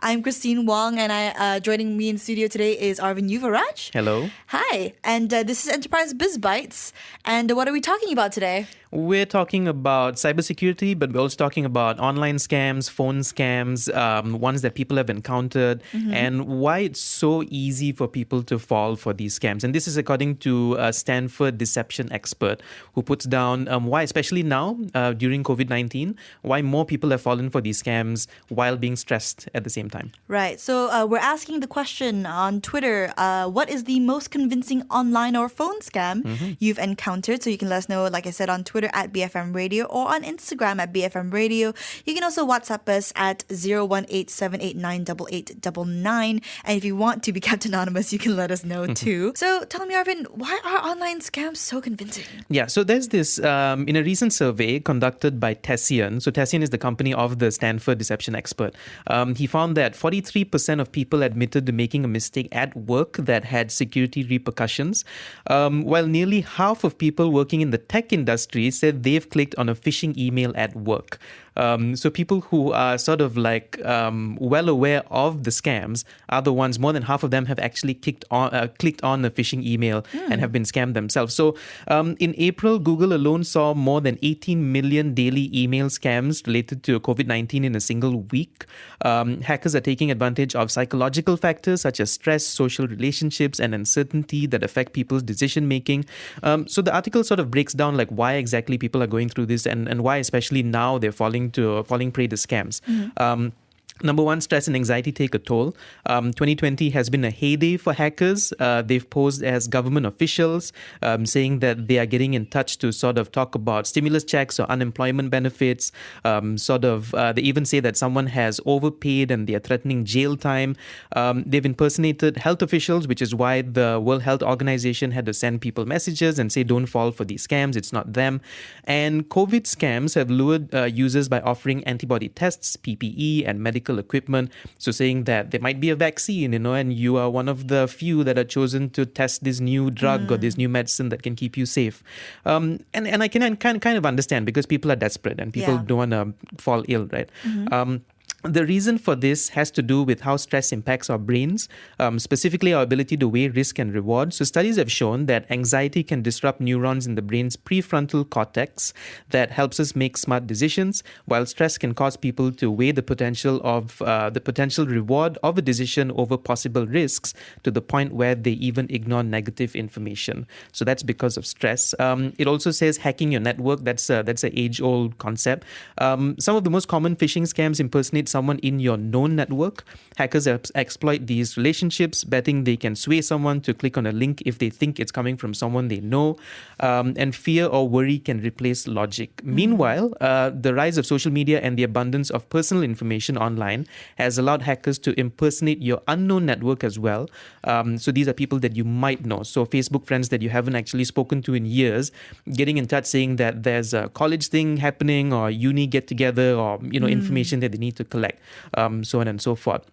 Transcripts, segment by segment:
I'm Christine Wong, and joining me in studio today is Arvin Yuvaraj. Hello. Hi, and this is Enterprise Biz Bites. And what are we talking about today? We're talking about cybersecurity, but we're also talking about online scams, phone scams, ones that people have encountered, and why it's so easy for people to fall for these scams. And this is according to a Stanford deception expert who puts down why, especially now during COVID-19, why more people have fallen for these scams while being stressed at the same time. Right, so we're asking the question on Twitter, what is the most convincing online or phone scam you've encountered? So you can let us know, like I said, on Twitter at BFM Radio or on Instagram at BFM Radio. You can also WhatsApp us at 018-789-8899. And if you want to be kept anonymous, you can let us know too. So tell me, Arvin, why are online scams so convincing? Yeah, so there's this, in a recent survey conducted by Tessian, so Tessian is the company of the Stanford deception expert, he found that 43% of people admitted to making a mistake at work that had security repercussions, while nearly half of people working in the tech industry said they've clicked on a phishing email at work. So people who are sort of like well aware of the scams are the ones, more than half of them have actually clicked on a phishing email and have been scammed themselves. So in April, Google alone saw more than 18 million daily email scams related to COVID-19 in a single week. Hackers are taking advantage of psychological factors such as stress, social relationships, and uncertainty that affect people's decision making. So the article sort of breaks down like why exactly people are going through this and why especially now they're falling prey to scams. Number one, stress and anxiety take a toll. 2020 has been a heyday for hackers. They've posed as government officials, saying that they are getting in touch to sort of talk about stimulus checks or unemployment benefits. They even say that someone has overpaid and they are threatening jail time. They've impersonated health officials, which is why the World Health Organization had to send people messages and say, don't fall for these scams. It's not them. And COVID scams have lured users by offering antibody tests, PPE, and medical equipment. So saying that there might be a vaccine, and you are one of the few that are chosen to test this new drug or this new medicine that can keep you safe. And I can kind of understand because people are desperate and people don't want to fall ill, right? The reason for this has to do with how stress impacts our brains, specifically our ability to weigh risk and reward. So studies have shown that anxiety can disrupt neurons in the brain's prefrontal cortex that helps us make smart decisions, while stress can cause people to weigh the potential reward of a decision over possible risks to the point where they even ignore negative information. So that's because of stress. It also says hacking your network. That's an age-old concept. Some of the most common phishing scams impersonate someone in your known network. Hackers exploit these relationships, betting they can sway someone to click on a link if they think it's coming from someone they know. And fear or worry can replace logic. Meanwhile, the rise of social media and the abundance of personal information online has allowed hackers to impersonate your unknown network as well. So these are people that you might know. So Facebook friends that you haven't actually spoken to in years, getting in touch saying that there's a college thing happening or uni get together or information that they need to collect, so on and so forth.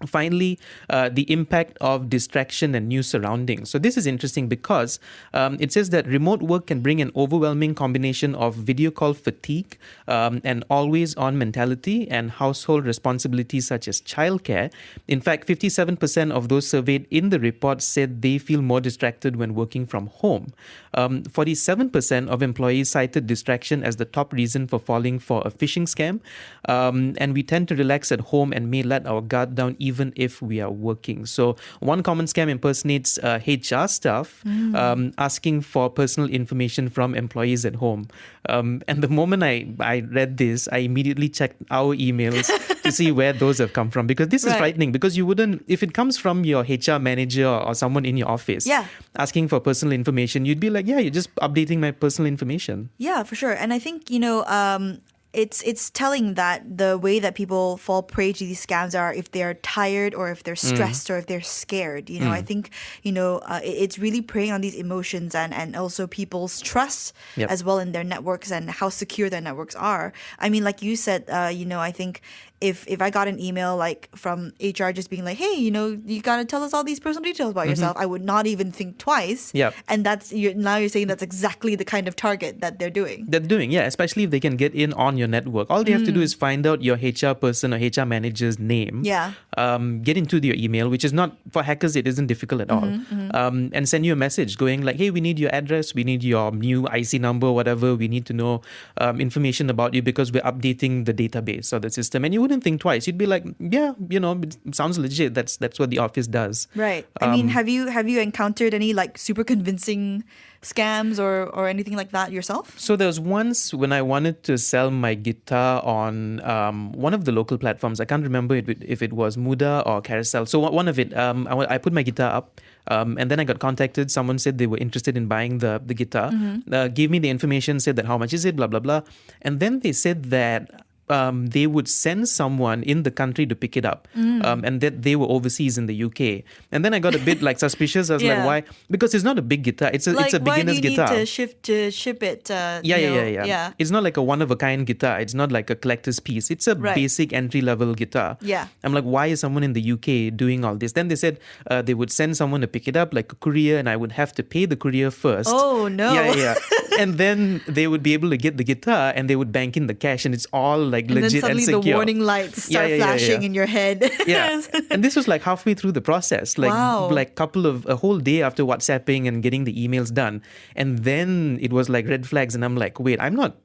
Finally, the impact of distraction and new surroundings. So this is interesting because it says that remote work can bring an overwhelming combination of video call fatigue and always-on mentality and household responsibilities such as childcare. In fact, 57% of those surveyed in the report said they feel more distracted when working from home. 47% of employees cited distraction as the top reason for falling for a phishing scam. And we tend to relax at home and may let our guard down even if we are working. So one common scam impersonates HR staff asking for personal information from employees at home. And the moment I read this, I immediately checked our emails to see where those have come from, because this is frightening, because you wouldn't, if it comes from your HR manager or someone in your office asking for personal information, you'd be like, yeah, you're just updating my personal information. Yeah, for sure. And I think, it's telling that the way that people fall prey to these scams are if they're tired or if they're stressed or if they're scared. I think, it's really preying on these emotions and also people's trust as well in their networks and how secure their networks are. I mean, like you said, I think if I got an email like from HR just being like, hey, you gotta tell us all these personal details about yourself, I would not even think twice. Yep. And now you're saying that's exactly the kind of target that they're doing. Yeah, especially if they can get in on your network. All they have to do is find out your HR person or HR manager's name, Yeah. get into your email, which is not, for hackers, it isn't difficult at all, and send you a message going like, hey, we need your address, we need your new IC number, whatever, we need to know information about you because we're updating the database or the system. And you wouldn't think twice. You'd be like, yeah, it sounds legit. That's what the office does. Right. I mean, have you encountered any like super convincing scams or anything like that yourself? So there was once when I wanted to sell my guitar on one of the local platforms. I can't remember if it was Muda or Carousel. So one of it, I put my guitar up, and then I got contacted. Someone said they were interested in buying the guitar, gave me the information, said that how much is it, blah, blah, blah. And then they said that they would send someone in the country to pick it up, and that they were overseas in the UK. And then I got a bit like suspicious. I was like, why? Because it's not a big guitar. It's a beginner's guitar. Why do you need to ship it? Yeah. It's not like a one-of-a-kind guitar. It's not like a collector's piece. It's a basic entry-level guitar. Yeah. I'm like, why is someone in the UK doing all this? Then they said they would send someone to pick it up, like a courier, and I would have to pay the courier first. Oh, no. Yeah. And then they would be able to get the guitar and they would bank in the cash, and it's all like legit and secure. And then suddenly the warning lights start flashing in your head. Yeah. And this was like halfway through the process, like a whole day after WhatsApping and getting the emails done. And then it was like red flags, and I'm like, wait, I'm not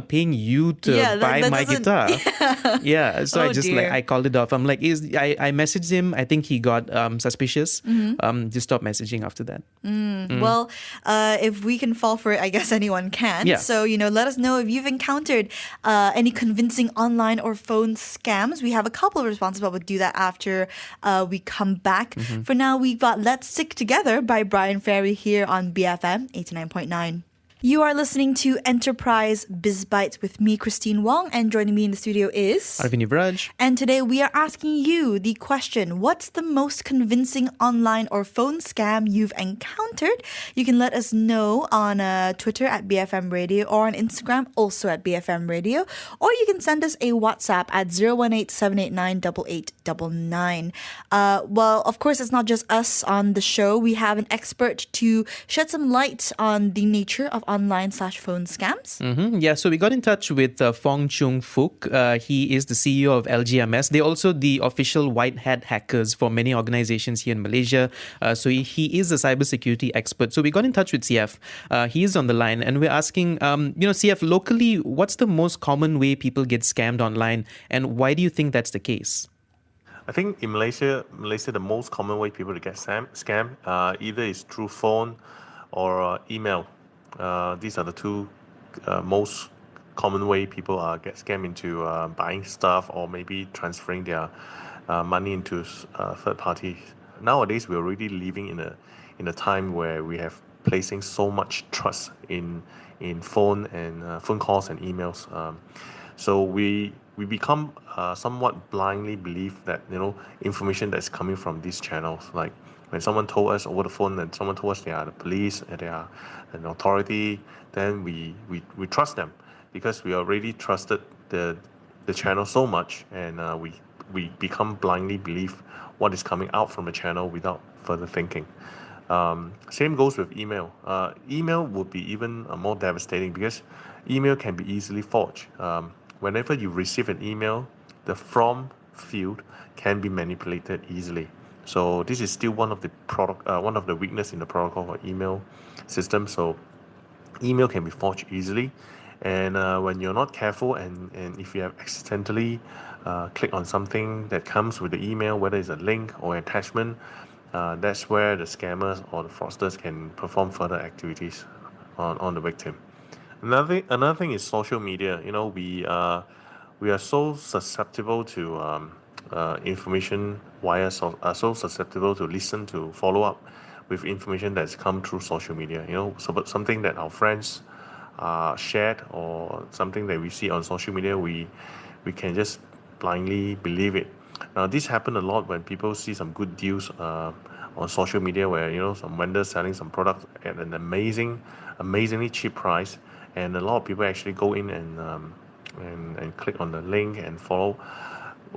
paying you to buy my guitar. Yeah. So I called it off. I'm like, I messaged him. I think he got suspicious. Just stopped messaging after that. Well, if we can fall for it, I guess anyone can. Yeah. So, let us know if you've encountered any convincing online or phone scams. We have a couple of responses, but we'll do that after we come back. For now, we've got Let's Stick Together by Brian Ferry here on BFM 89.9. You are listening to Enterprise Biz Bites with me, Christine Wong, and joining me in the studio is Arvind Yuvraj. And today we are asking you the question, what's the most convincing online or phone scam you've encountered? You can let us know on Twitter at BFM Radio or on Instagram also at BFM Radio, or you can send us a WhatsApp at 018-789-8899. Well, of course, it's not just us on the show. We have an expert to shed some light on the nature of online/phone scams. Yeah, so we got in touch with Fong Choong Fook. He is the CEO of LGMS. They're also the official white hat hackers for many organizations here in Malaysia. So he is a cybersecurity expert. So we got in touch with CF. He is on the line, and we're asking, CF, locally, what's the most common way people get scammed online, and why do you think that's the case? I think in Malaysia, the most common way people to get scammed either is through phone or email. These are the two most common way people get scammed into buying stuff or maybe transferring their money into third parties. Nowadays, we're already living in a time where we have placing so much trust in phone and phone calls and emails. So we become somewhat blindly believe that information that's coming from these channels, like when someone told us over the phone and someone told us they are the police, they are an authority, then we trust them because we already trusted the channel so much, and we become blindly believe what is coming out from the channel without further thinking. Same goes with email. Email would be even more devastating because email can be easily forged. Whenever you receive an email, the from field can be manipulated easily. So this is still one of the weakness in the protocol for email system. So email can be forged easily, and when you're not careful, and if you have accidentally clicked on something that comes with the email, whether it's a link or attachment, that's where the scammers or the fraudsters can perform further activities on the victim. Another thing is social media. We are so susceptible to information wires, are so susceptible to listen to follow up with information that's come through social media. So something that our friends shared or something that we see on social media, we can just blindly believe it. Now this happens a lot when people see some good deals on social media, where some vendors selling some products at an amazingly cheap price, and a lot of people actually go in and click on the link and follow.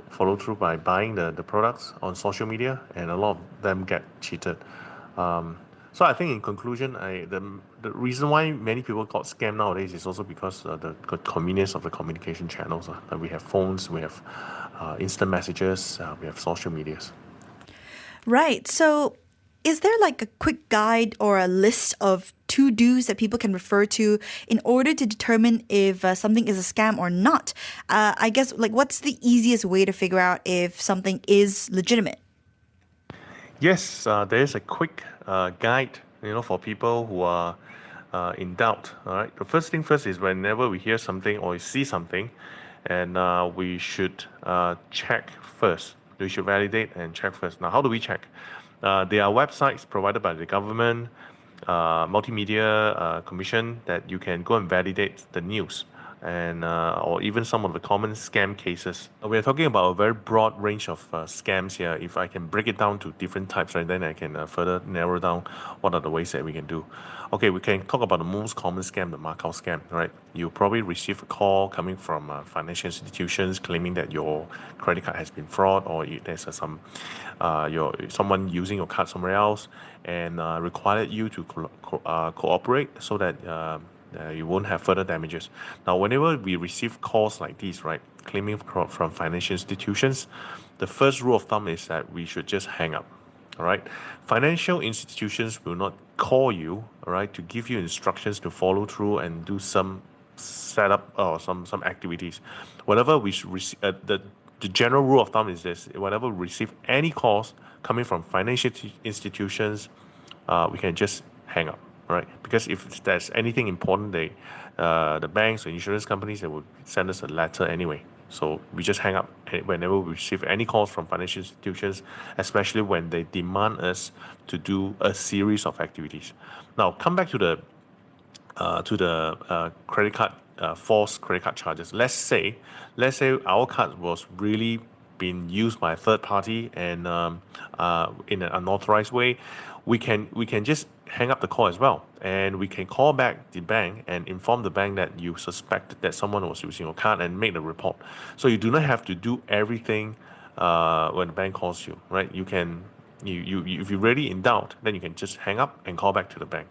follow through by buying the products on social media, and a lot of them get cheated. Um, so I think in conclusion, the reason why many people got scammed nowadays is also because the convenience of the communication channels. We have phones, we have instant messages, we have social medias. Right. So, is there like a quick guide or a list of to-dos that people can refer to in order to determine if something is a scam or not? I guess, like, what's the easiest way to figure out if something is legitimate? Yes, there is a quick guide, for people who are in doubt. All right. The first thing first is whenever we hear something or see something, and we should check first. We should validate and check first. Now, how do we check? There are websites provided by the government, multimedia commission that you can go and validate the news and or even some of the common scam cases. We are talking about a very broad range of scams here. If I can break it down to different types, right, then I can further narrow down what are the ways that we can do. Okay, we can talk about the most common scam, the Macau scam, right? You probably receive a call coming from financial institutions claiming that your credit card has been fraud, or there's some someone using your card somewhere else and required you to cooperate so that you won't have further damages. Now, whenever we receive calls like these, right, claiming from financial institutions, the first rule of thumb is that we should just hang up. All right, financial institutions will not call you, all right, to give you instructions to follow through and do some setup or some activities. Whenever we receive the general rule of thumb is this: whenever we receive any calls coming from financial institutions, we can just hang up, right? Because if there's anything important, the banks or insurance companies, they will send us a letter anyway. So we just hang up whenever we receive any calls from financial institutions, especially when they demand us to do a series of activities. Now, come back to the credit card false credit card charges. Let's say our card was really being used by a third party and in an unauthorized way. We can just hang up the call as well, and we can call back the bank and inform the bank that you suspect that someone was using your card and make the report. So you do not have to do everything when the bank calls you, right? If you're really in doubt, then you can just hang up and call back to the bank.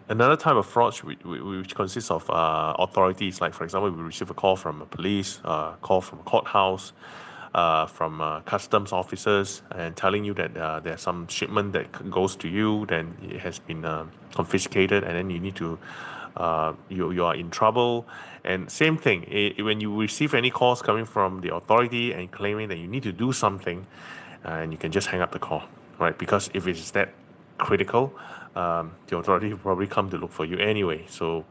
Another type of fraud which consists of authorities, like for example, we receive a call from a police, call from a courthouse, from customs officers, and telling you that there's some shipment that goes to you, then it has been confiscated, and then you need to, you are in trouble. And same thing, when you receive any calls coming from the authority and claiming that you need to do something, and you can just hang up the call, right? Because if it's that critical, the authority will probably come to look for you anyway. So,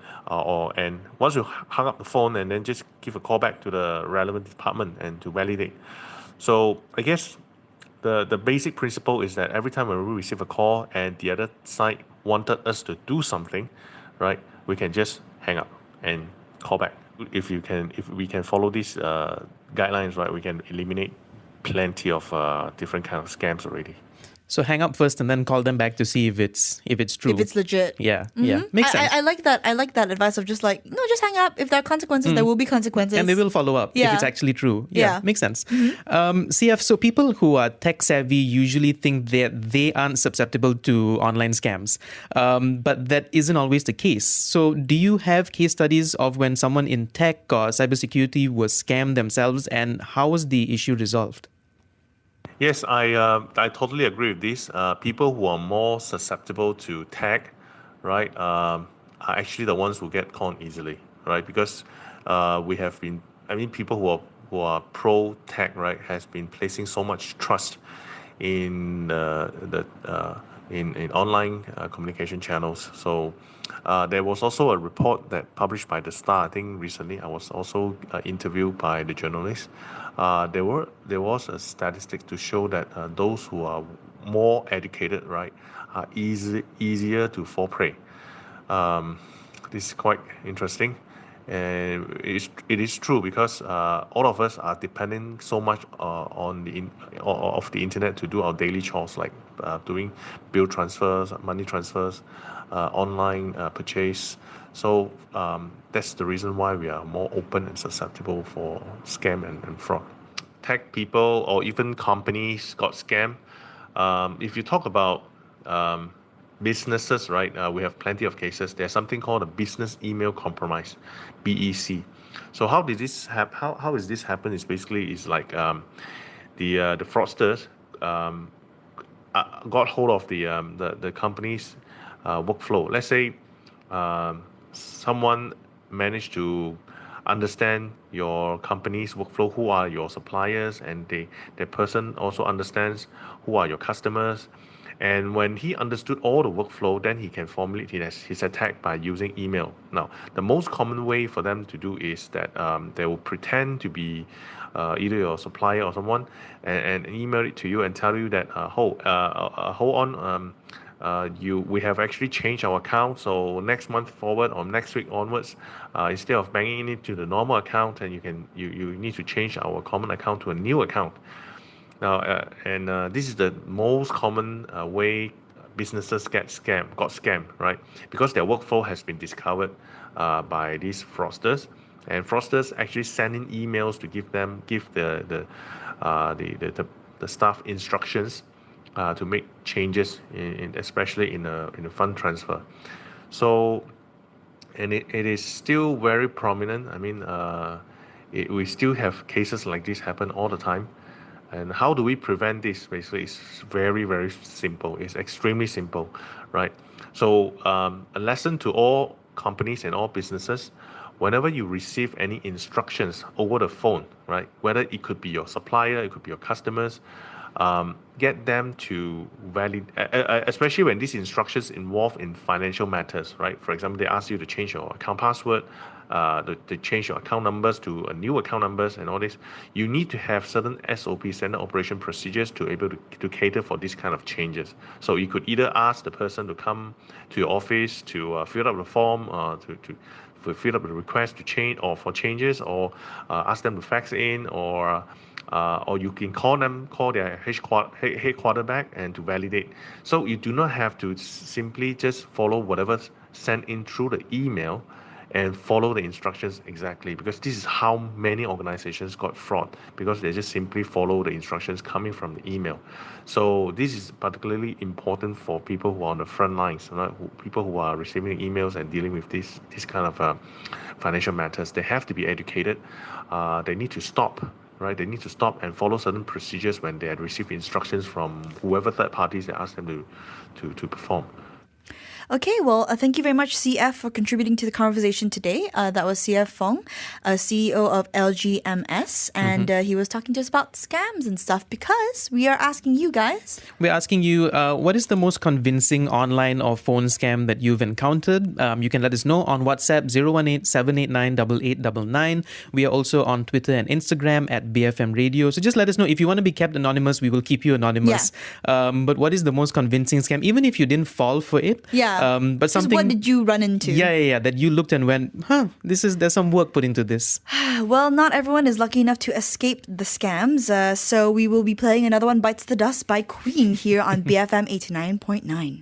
and once you hung up the phone, and then just give a call back to the relevant department and to validate. So I guess the basic principle is that every time when we receive a call and the other side wanted us to do something, right, we can just hang up and call back. If we can follow these guidelines, right, we can eliminate plenty of different kind of scams already. So hang up first and then call them back to see if it's true. If it's legit. Yeah, yeah, makes sense. I like that. I like that advice of just like, no, just hang up. If there are consequences, there will be consequences. And they will follow up if Yeah. it's actually true. Yeah, Yeah. makes sense. CF, so people who are tech savvy usually think that they aren't susceptible to online scams, but that isn't always the case. So do you have case studies of when someone in tech or cybersecurity was scammed themselves, and how was the issue resolved? Yes, I totally agree with this. People who are more susceptible to tech, right, are actually the ones who get conned easily, right? Because we have been, I mean, people who are pro tech, right, has been placing so much trust in in online communication channels. So there was also a report that published by the Star. I think recently I was also interviewed by the journalist. There was a statistic to show that those who are more educated, right, are easier to fall prey. Um, this is quite interesting, and it is true because all of us are depending so much on of the internet to do our daily chores, like doing bill transfers, money transfers, online purchase. So that's the reason why we are more open and susceptible for scam and fraud. tech people or even companies got scammed. If you talk about um, businesses, right? We have plenty of cases. There's something called a business email compromise, BEC. So how did this happen? How is this happen? Is basically is like the fraudsters um, got hold of the company's workflow. Let's say someone managed to understand your company's workflow, who are your suppliers, and the person also understands who are your customers. And when he understood all the workflow, then he can formulate his attack by using email. Now, the most common way for them to do is that they will pretend to be either your supplier or someone, and email it to you and tell you that, hold on, we have actually changed our account. So next month forward or next week onwards, instead of banking it to the normal account, and you need to change our common account to a new account. Now, this is the most common way businesses got scammed, right? Because their workflow has been discovered by these fraudsters, and fraudsters actually send in emails to give the staff instructions to make changes especially in a fund transfer. So, and it is still very prominent. I mean, we still have cases like this happen all the time. And how do we prevent this? Basically, it's very, very simple. It's extremely simple, right? So, a lesson to all companies and all businesses: whenever you receive any instructions over the phone, right? Whether it could be your supplier, it could be your customers, get them to especially when these instructions involve in financial matters, right? For example, they ask you to change your account password, to change your account numbers to a new account numbers and all this. You need to have certain SOP, standard operation procedures, to able to cater for these kind of changes. So you could either ask the person to come to your office to fill up the form, to fill up the request to change or for changes, or ask them to fax in, or you can call their headquarter back and to validate. So you do not have to simply just follow whatever's sent in through the email and follow the instructions exactly, because this is how many organizations got fraud, because they just simply follow the instructions coming from the email. So this is particularly important for people who are on the front lines, right? People who are receiving emails and dealing with this kind of financial matters. They have to be educated. They need to stop. Right, they need to stop and follow certain procedures when they had received instructions from whoever third parties they asked them to perform. Okay, well, thank you very much, CF, for contributing to the conversation today. That was CF Fong, CEO of LGMS, and he was talking to us about scams and stuff, because we are asking you guys. We're asking you, what is the most convincing online or phone scam that you've encountered? You can let us know on WhatsApp 018-789-8899. We are also on Twitter and Instagram at BFM Radio. So just let us know. If you want to be kept anonymous, we will keep you anonymous. Yeah. But what is the most convincing scam? Even if you didn't fall for it. Yeah. But something. What did you run into? Yeah. That you looked and went, there's some work put into this. Well, not everyone is lucky enough to escape the scams. So we will be playing another one, Bites the Dust by Queen, here on BFM 89.9.